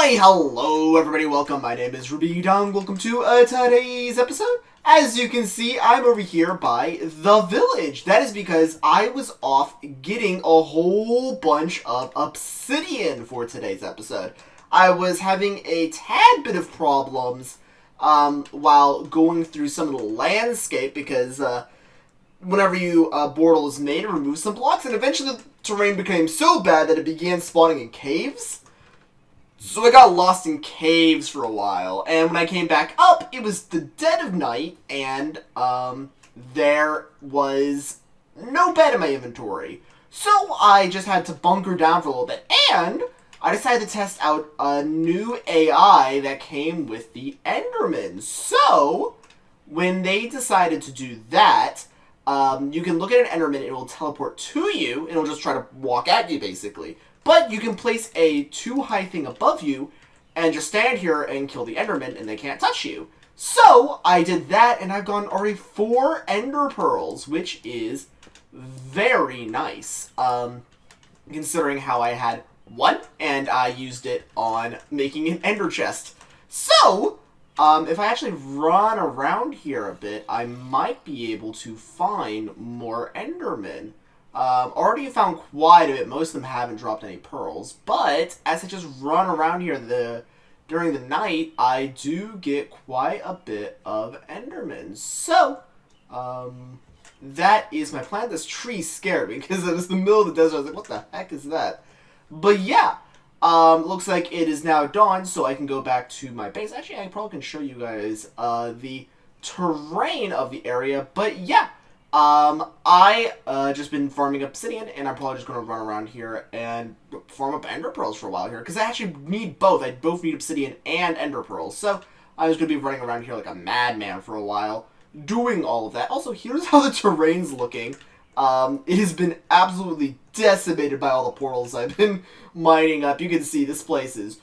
Why, hello everybody, welcome, my name is Rubydung, welcome to today's episode. As you can see, I'm over here by the village. That is because I was off getting a whole bunch of obsidian for today's episode. I was having a tad bit of problems while going through some of the landscape because whenever you Bortle is made, it removes some blocks, and eventually the terrain became so bad that it began spawning in caves. So I got lost in caves for a while, and when I came back up, it was the dead of night, and there was no bed in my inventory. So I just had to bunker down for a little bit, and I decided to test out a new AI that came with the Enderman. So when they decided to do that, you can look at an Enderman, it will teleport to you, and it'll just try to walk at you, basically. But you can place a too high thing above you and just stand here and kill the Enderman and they can't touch you. So I did that and I've gotten already 4 Ender Pearls, which is very nice. Considering how I had 1 and I used it on making an Ender chest. So, if I actually run around here a bit, I might be able to find more Endermen. Already found quite a bit. Most of them haven't dropped any pearls, but as I just run around here during the night, I do get quite a bit of Endermen. So, that is my plan. This tree scared me because it was the middle of the desert. I was like, what the heck is that? But yeah, looks like it is now dawn, so I can go back to my base. Actually, I probably can show you guys the terrain of the area, but yeah. I just been farming obsidian, and I'm probably just going to run around here and farm up ender pearls for a while here, because I actually need both. I both need obsidian and ender pearls, so I'm just going to be running around here like a madman for a while, doing all of that. Also, here's how the terrain's looking. It has been absolutely decimated by all the portals I've been mining up. You can see this place is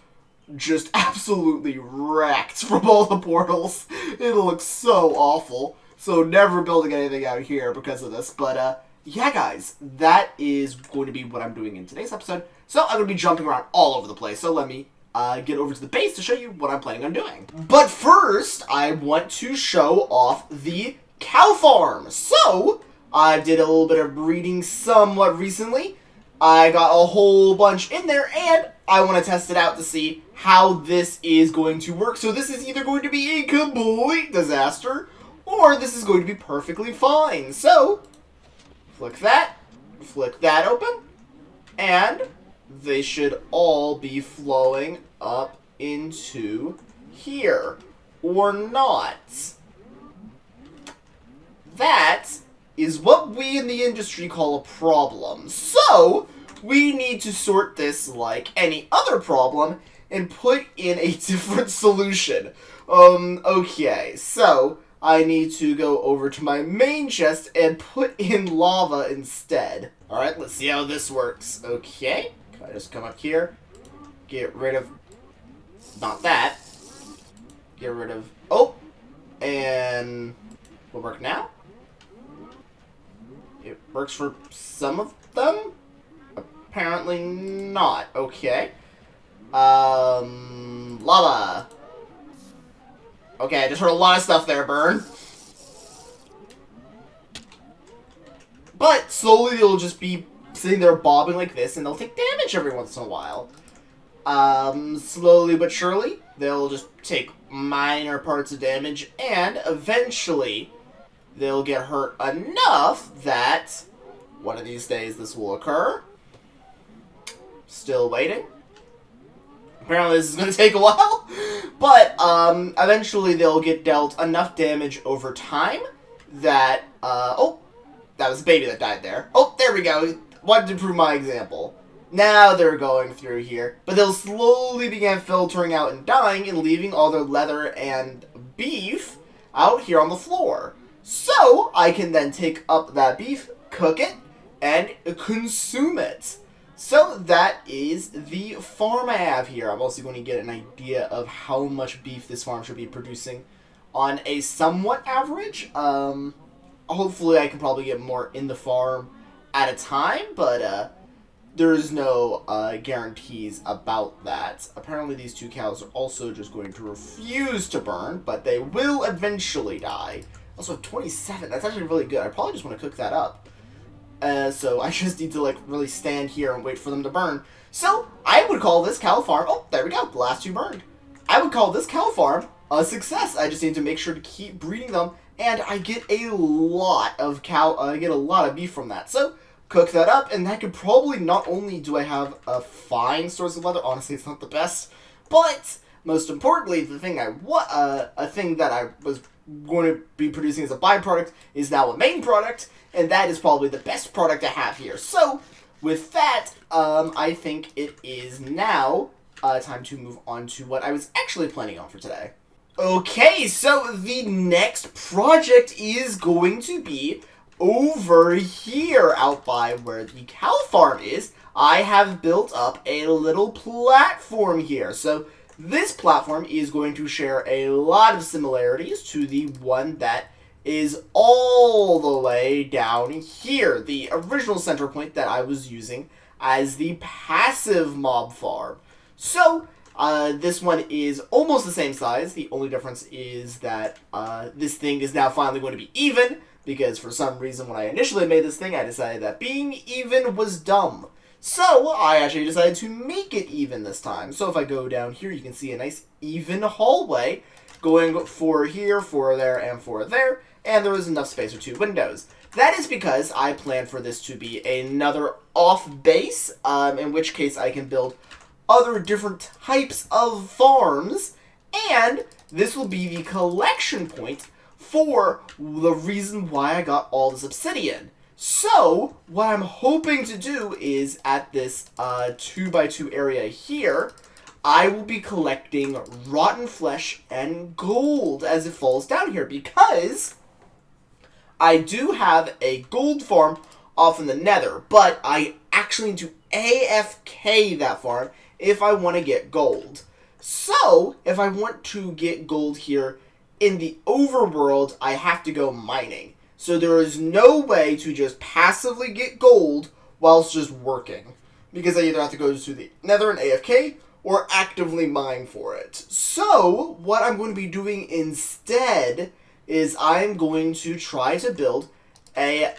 just absolutely wrecked from all the portals. It looks so awful. So never building anything out here because of this. But, yeah, guys, that is going to be what I'm doing in today's episode. So I'm going to be jumping around all over the place. So let me get over to the base to show you what I'm planning on doing. But first, I want to show off the cow farm. So I did a little bit of breeding somewhat recently. I got a whole bunch in there, and I want to test it out to see how this is going to work. So this is either going to be a complete disaster, or this is going to be perfectly fine. So, flick that open, and they should all be flowing up into here. Or not. That is what we in the industry call a problem. So, we need to sort this like any other problem and put in a different solution. Okay, so I need to go over to my main chest and put in lava instead. Alright, let's see how this works. Okay, I just come up here, get rid of, not that, get rid of, oh, and will work now? It works for some of them? Apparently not. Okay. Lava. Okay, I just heard a lot of stuff there, burn. But slowly they'll just be sitting there bobbing like this, and they'll take damage every once in a while. Slowly but surely, they'll just take minor parts of damage, and eventually they'll get hurt enough that one of these days this will occur. Still waiting. Apparently this is going to take a while, but eventually they'll get dealt enough damage over time that, oh, that was a baby that died there. Oh, there we go. Wanted to prove my example. Now they're going through here, but they'll slowly begin filtering out and dying and leaving all their leather and beef out here on the floor. So I can then take up that beef, cook it, and consume it. So that is the farm I have here. I'm also going to get an idea of how much beef this farm should be producing on a somewhat average. Hopefully I can probably get more in the farm at a time, but there's no guarantees about that. Apparently these 2 cows are also just going to refuse to burn, but they will eventually die. Also, 27, that's actually really good. I probably just want to cook that up. So I just need to, like, really stand here and wait for them to burn. So, I would call this cow farm... Oh, there we go. The last 2 burned. I would call this cow farm a success. I just need to make sure to keep breeding them, and I get a lot of I get a lot of beef from that. So, cook that up, and that could probably... Not only do I have a fine source of leather... Honestly, it's not the best. But, most importantly, the thing a thing that I was going to be producing as a byproduct is now a main product, and that is probably the best product I have here. So, with that, I think it is now time to move on to what I was actually planning on for today. Okay, so the next project is going to be over here, out by where the cow farm is. I have built up a little platform here. So, this platform is going to share a lot of similarities to the one that is all the way down here. The original center point that I was using as the passive mob farm. So, this one is almost the same size. The only difference is that this thing is now finally going to be even, because for some reason when I initially made this thing, I decided that being even was dumb. So, I actually decided to make it even this time. So, if I go down here, you can see a nice even hallway going for here, for there, and for there. And there is enough space for 2 windows. That is because I plan for this to be another off base, in which case I can build other different types of farms. And this will be the collection point for the reason why I got all this obsidian. So, what I'm hoping to do is, at this 2x2 area here, I will be collecting rotten flesh and gold as it falls down here, because I do have a gold farm off in the nether, but I actually need to AFK that farm if I want to get gold. So, if I want to get gold here in the overworld, I have to go mining. So there is no way to just passively get gold whilst just working, because I either have to go to the nether and AFK, or actively mine for it. So, what I'm going to be doing instead is I'm going to try to build a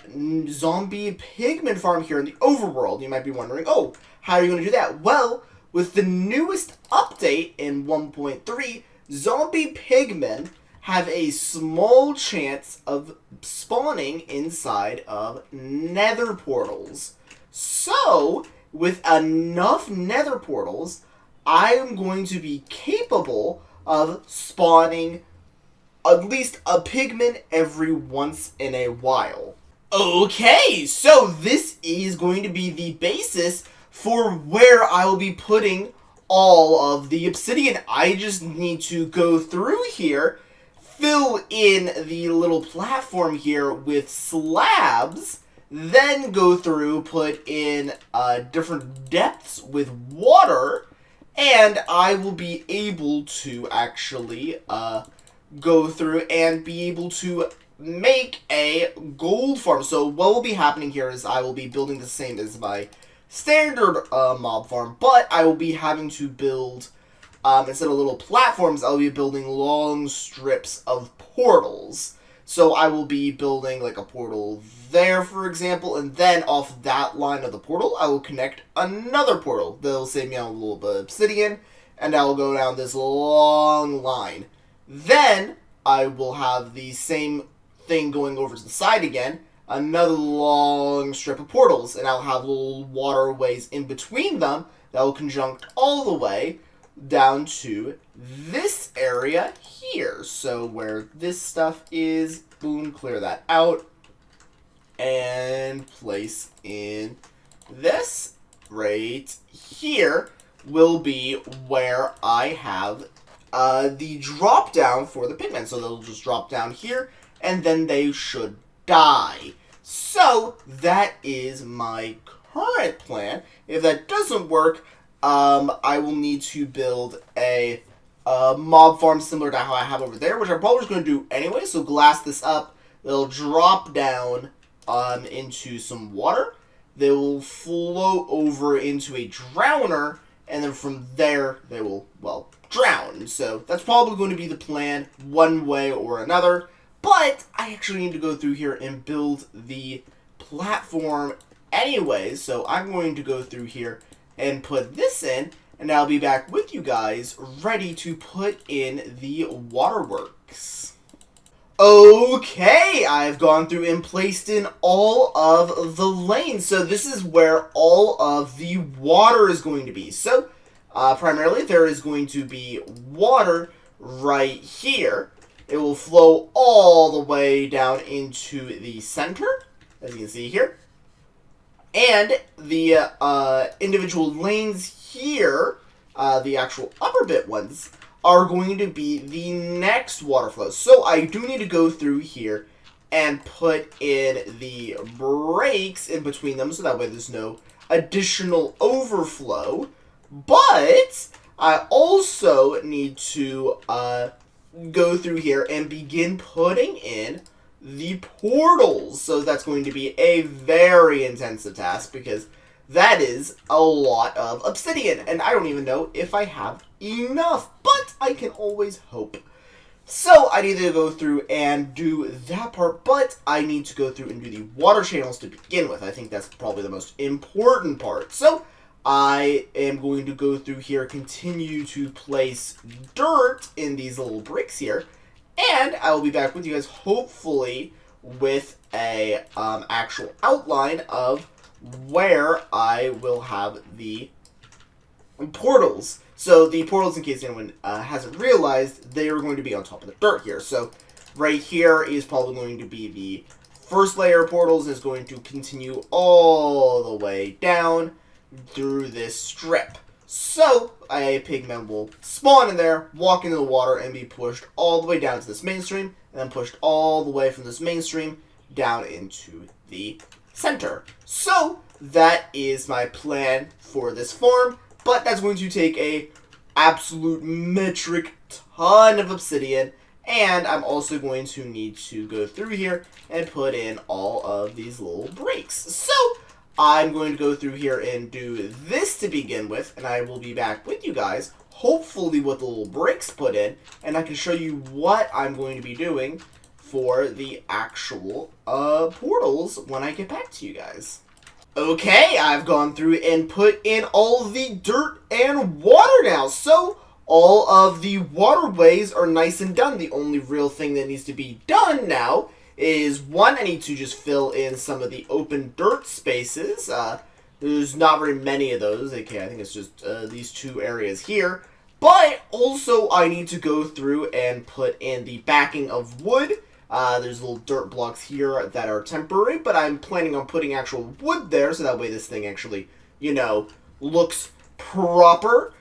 zombie pigment farm here in the overworld. You might be wondering, oh, how are you going to do that? Well, with the newest update in 1.3, zombie pigmen have a small chance of spawning inside of nether portals. So, with enough nether portals, I am going to be capable of spawning at least a pigment every once in a while. Okay, so this is going to be the basis for where I will be putting all of the obsidian. I just need to go through here, fill in the little platform here with slabs, then go through, put in different depths with water, and I will be able to actually go through and be able to make a gold farm. So what will be happening here is I will be building the same as my standard mob farm, but I will be having to build, instead of little platforms, I'll be building long strips of portals. So I will be building like a portal there, for example, and then off that line of the portal, I will connect another portal. That'll save me on a little bit of obsidian, and I will go down this long line. Then I will have the same thing going over to the side again, another long strip of portals, and I'll have little waterways in between them that will conjunct all the way down to this area here. So where this stuff is, boom, clear that out, and place in this right here will be where I have the drop down for the pigment. So they'll just drop down here, and then they should die. So that is my current plan. If that doesn't work, I will need to build a mob farm similar to how I have over there, which I'm probably just going to do anyway. So glass this up. It'll drop down into some water. they will flow over into a drowner, and then from there they will, well, drown. So that's probably going to be the plan one way or another. But I actually need to go through here and build the platform anyways. So I'm going to go through here and put this in, and I'll be back with you guys ready to put in the Waterworks. Okay, I've gone through and placed in all of the lanes. So this is where all of the water is going to be. So primarily there is going to be water right here. It will flow all the way down into the center, as you can see here. And the individual lanes here, the actual upper bit ones, are going to be the next water flow. So I do need to go through here and put in the breaks in between them, so that way there's no additional overflow. But I also need to go through here and begin putting in the portals. So that's going to be a very intensive task, because that is a lot of obsidian, and I don't even know if I have enough, but I can always hope. So I need to go through and do that part, but I need to go through and do the water channels to begin with. I think that's probably the most important part. So I am going to go through here, continue to place dirt in these little bricks here, and I will be back with you guys hopefully with a actual outline of where I will have the portals. So the portals, in case anyone hasn't realized, they are going to be on top of the dirt here. So right here is probably going to be the first layer of portals, and is going to continue all the way down through this strip. So a pigment will spawn in there, walk into the water, and be pushed all the way down to this mainstream, and then pushed all the way from this mainstream down into the center. So that is my plan for this farm, but that's going to take a absolute metric ton of obsidian, and I'm also going to need to go through here and put in all of these little breaks. So I'm going to go through here and do this to begin with, and I will be back with you guys, hopefully with the little breaks put in, and I can show you what I'm going to be doing for the actual portals when I get back to you guys. Okay, I've gone through and put in all the dirt and water now. So all of the waterways are nice and done. The only real thing that needs to be done now is, one, I need to just fill in some of the open dirt spaces. There's not very many of those. Okay, I think it's just these two areas here. But also I need to go through and put in the backing of wood. There's little dirt blocks here that are temporary, but I'm planning on putting actual wood there, so that way this thing actually, you know, looks proper.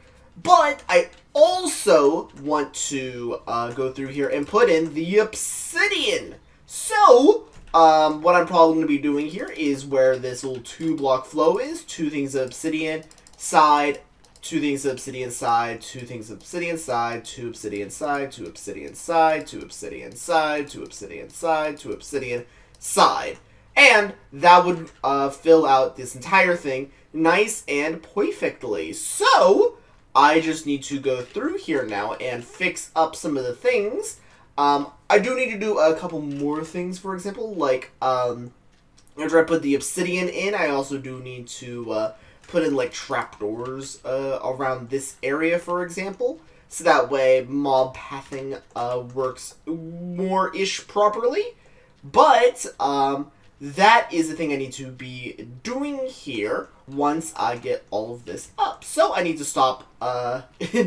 But I also want to go through here and put in the obsidian. So, what I'm probably going to be doing here is where this little 2-block flow is, 2 things of obsidian side, 2 things of obsidian side, 2 things of obsidian side, 2 obsidian side, 2 obsidian side, 2 obsidian side, 2 obsidian side, 2 obsidian side. And that would fill out this entire thing nice and perfectly. So I just need to go through here now and fix up some of the things. I do need to do a couple more things, for example, like after I put the obsidian in, I also do need to put in like trapdoors around this area, for example, so that way mob pathing works more-ish properly. But that is the thing I need to be doing here once I get all of this up. So I need to stop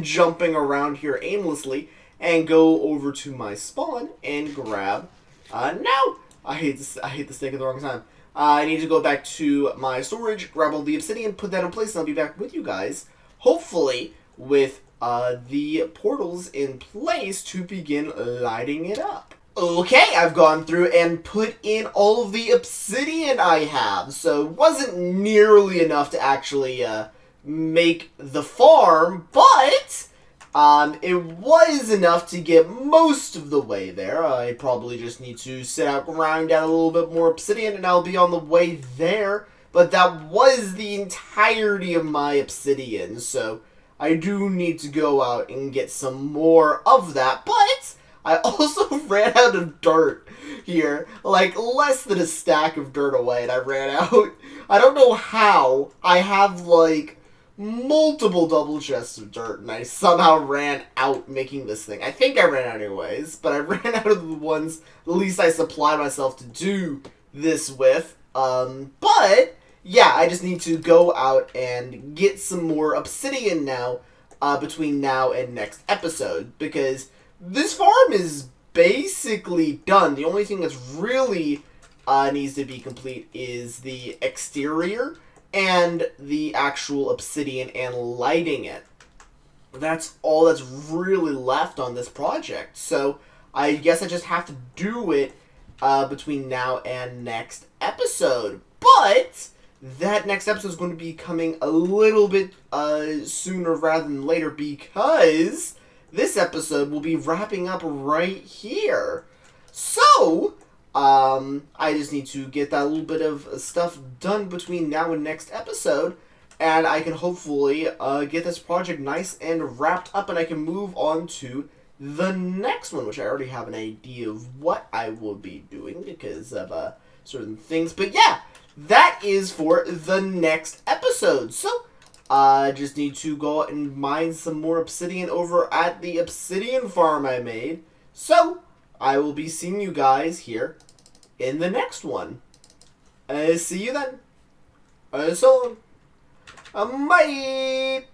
jumping around here aimlessly and go over to my spawn and grab. No, I hate the snake at the wrong time. I need to go back to my storage, grab all the obsidian, put that in place, and I'll be back with you guys, hopefully with the portals in place to begin lighting it up. Okay, I've gone through and put in all of the obsidian I have, so it wasn't nearly enough to actually make the farm, but it was enough to get most of the way there. I probably just need to sit out, grind out a little bit more obsidian, and I'll be on the way there but that was the entirety of my obsidian, so I do need to go out and get some more of that, but I also ran out of dirt here, like less than a stack of dirt away, and I ran out. I don't know how. I have like multiple double chests of dirt, and I somehow ran out making this thing. I think I ran out anyways, but I ran out of the ones at least I supplied myself to do this with. But yeah, I just need to go out and get some more obsidian now, between now and next episode, because this farm is basically done. The only thing that's really needs to be complete is the exterior and the actual obsidian and lighting it. That's all that's really left on this project. So I guess I just have to do it between now and next episode. But that next episode is going to be coming a little bit sooner rather than later, because this episode will be wrapping up right here. So I just need to get that little bit of stuff done between now and next episode, and I can hopefully get this project nice and wrapped up, and I can move on to the next one, which I already have an idea of what I will be doing because of certain things. But yeah, that is for the next episode. So I just need to go out and mine some more obsidian over at the obsidian farm I made. So I will be seeing you guys here in the next one. See you then. So long. Bye.